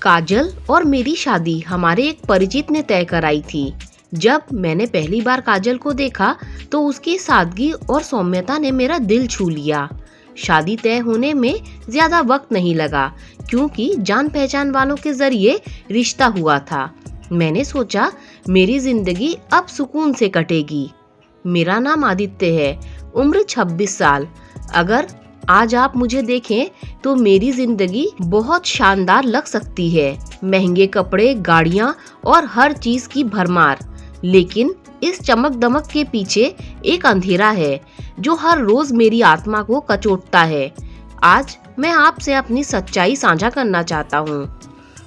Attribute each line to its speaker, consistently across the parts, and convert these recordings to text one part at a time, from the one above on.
Speaker 1: काजल और मेरी शादी हमारे एक परिचित ने तय कराई थी। जब मैंने पहली बार काजल को देखा तो उसकी सादगी और सौम्यता ने मेरा दिल छू लिया। शादी तय होने में ज्यादा वक्त नहीं लगा क्योंकि जान पहचान वालों के जरिए रिश्ता हुआ था। मैंने सोचा मेरी जिंदगी अब सुकून से कटेगी। मेरा नाम आदित्य है, उम्र 26 साल। अगर आज आप मुझे देखें तो मेरी जिंदगी बहुत शानदार लग सकती है, महंगे कपड़े, गाड़ियां और हर चीज की भरमार। लेकिन इस चमक दमक के पीछे एक अंधेरा है जो हर रोज मेरी आत्मा को कचोटता है। आज मैं आपसे अपनी सच्चाई साझा करना चाहता हूँ।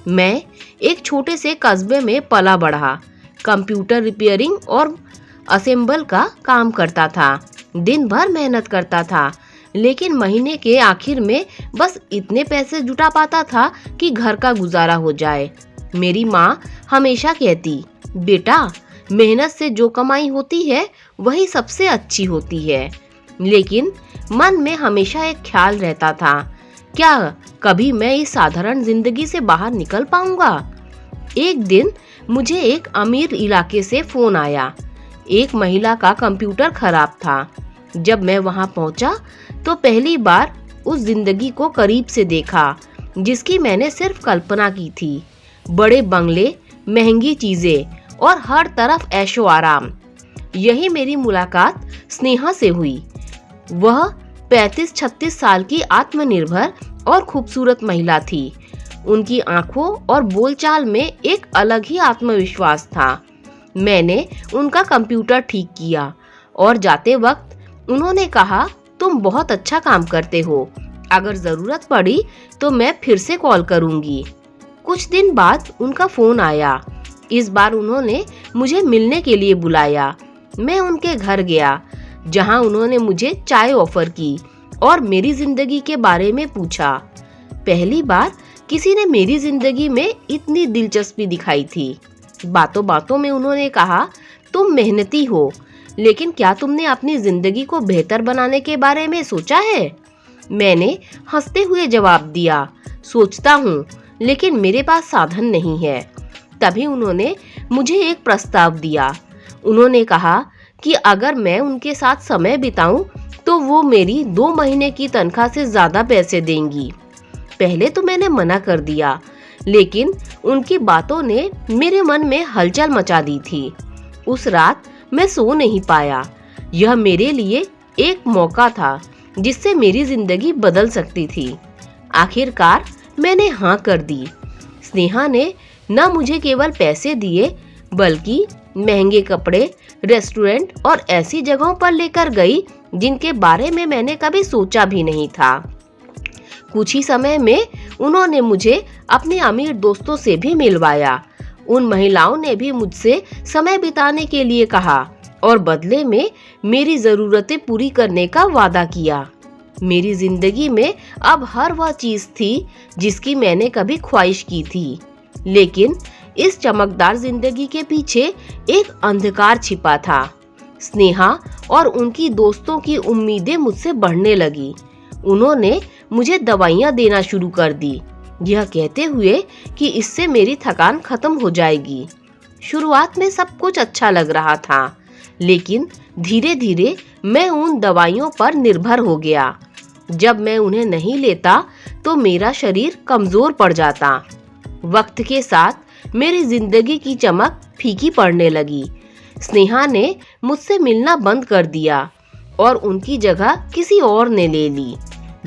Speaker 1: मैं एक छोटे से कस्बे में पला बढ़ा, कंप्यूटर रिपेयरिंग और असेंबल का काम करता था। दिन भर मेहनत करता था, लेकिन महीने के आखिर में बस इतने पैसे जुटा पाता था कि घर का गुजारा हो जाए। मेरी माँ हमेशा कहती, बेटा मेहनत से जो कमाई होती है वही सबसे अच्छी होती है। लेकिन मन में हमेशा एक ख्याल रहता था, क्या कभी मैं इस साधारण जिंदगी से बाहर निकल पाऊंगा? एक दिन मुझे एक अमीर इलाके से फोन आया। एक महिला का कंप्यूटर खराब था। जब मैं वहां पहुंचा तो पहली बार उस जिंदगी को करीब से देखा जिसकी मैंने सिर्फ कल्पना की थी। बड़े बंगले, महंगी चीजें और हर तरफ ऐशो आराम। यही मेरी मुलाकात स्नेहा से हुई। वह 35-36 साल की आत्मनिर्भर और खूबसूरत महिला थी। उनकी आंखों और बोलचाल में एक अलग ही आत्मविश्वास था। मैंने उनका कंप्यूटर ठीक किया और जाते वक्त उन्होंने कहा, तुम बहुत अच्छा काम करते हो। अगर जरूरत पड़ी तो मैं फिर से कॉल करूंगी। कुछ दिन बाद उनका फोन आया। इस बार उन्होंने मुझे मिलने के लिए बुलाया। मैं उनके घर गया, जहां उन्होंने मुझे चाय ऑफर की और मेरी जिंदगी के बारे में पूछा। पहली बार किसी ने मेरी जिंदगी में इतनी दिलचस्पी दिखाई थी। बातों बातों में उन्होंने कहा, तुम मेहनती हो, लेकिन क्या तुमने अपनी जिंदगी को बेहतर बनाने के बारे में सोचा है? मैंने हंसते हुए जवाब दिया, सोचता हूँ, लेकिन मेरे पास साधन नहीं है। तभी उन्होंने मुझे एक प्रस्ताव दिया। उन्होंने कहा कि अगर मैं उनके साथ समय बिताऊं तो वो मेरी 2 महीने की तनख्वाह से ज्यादा पैसे देंगी। पहले तो मैंने मना कर दिया, लेकिन उनकी बातों ने मेरे मन में हलचल मचा दी थी। उस रात मैं सो नहीं पाया। यह मेरे लिए एक मौका था जिससे मेरी जिंदगी बदल सकती थी। आखिरकार मैंने हाँ कर दी। स्नेहा ने न मुझे केवल पैसे दिए, बल्कि महंगे कपड़े, रेस्टोरेंट और ऐसी जगहों पर लेकर गई जिनके बारे में मैंने कभी सोचा भी नहीं था। कुछ ही समय में उन्होंने मुझे अपने अमीर दोस्तों से भी मिलवाया। उन महिलाओं ने भी मुझसे समय बिताने के लिए कहा और बदले में मेरी जरूरतें पूरी करने का वादा किया। मेरी जिंदगी में अब हर वह चीज थी जिसकी मैंने कभी ख्वाहिश की थी। लेकिन इस चमकदार जिंदगी के पीछे एक अंधकार छिपा था। स्नेहा और उनकी दोस्तों की उम्मीदें मुझसे बढ़ने लगी। उन्होंने मुझे दवाइयां देना शुरू कर दी, यह कहते हुए कि इससे मेरी थकान खत्म हो जाएगी। शुरुआत में सब कुछ अच्छा लग रहा था, लेकिन धीरे धीरे मैं उन दवाइयों पर निर्भर हो गया। जब मैं उन्हें नहीं लेता तो मेरा शरीर कमजोर पड़ जाता। वक्त के साथ मेरी जिंदगी की चमक फीकी पड़ने लगी। स्नेहा ने मुझसे मिलना बंद कर दिया और उनकी जगह किसी और ने ले ली।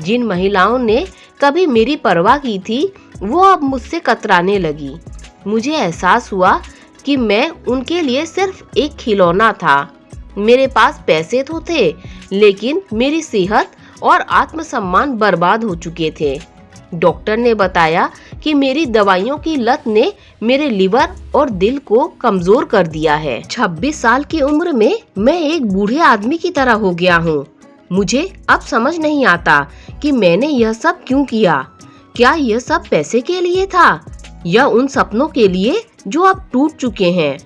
Speaker 1: जिन महिलाओं ने कभी मेरी परवाह की थी, वो अब मुझसे कतराने लगी। मुझे एहसास हुआ कि मैं उनके लिए सिर्फ एक खिलौना था। मेरे पास पैसे तो थे, लेकिन मेरी सेहत और आत्मसम्मान बर्बाद हो चुके थे। डॉक्टर ने बताया कि मेरी दवाइयों की लत ने मेरे लिवर और दिल को कमजोर कर दिया है। 26 साल की उम्र में मैं एक बूढ़े आदमी की तरह हो गया हूँ। मुझे अब समझ नहीं आता कि मैंने यह सब क्यों किया। क्या यह सब पैसे के लिए था या उन सपनों के लिए जो अब टूट चुके हैं?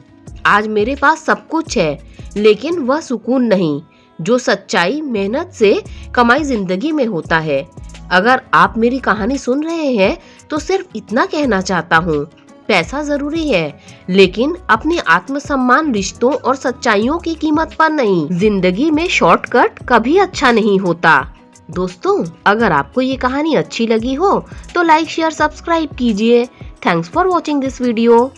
Speaker 1: आज मेरे पास सब कुछ है, लेकिन वह सुकून नहीं जो सच्चाई मेहनत से कमाई जिंदगी में होता है। अगर आप मेरी कहानी सुन रहे हैं तो सिर्फ इतना कहना चाहता हूँ, पैसा जरूरी है, लेकिन अपने आत्मसम्मान, रिश्तों और सच्चाइयों की कीमत पर नहीं। जिंदगी में शॉर्टकट कभी अच्छा नहीं होता। दोस्तों, अगर आपको ये कहानी अच्छी लगी हो तो लाइक, शेयर, सब्सक्राइब कीजिए। Thanks for watching this video.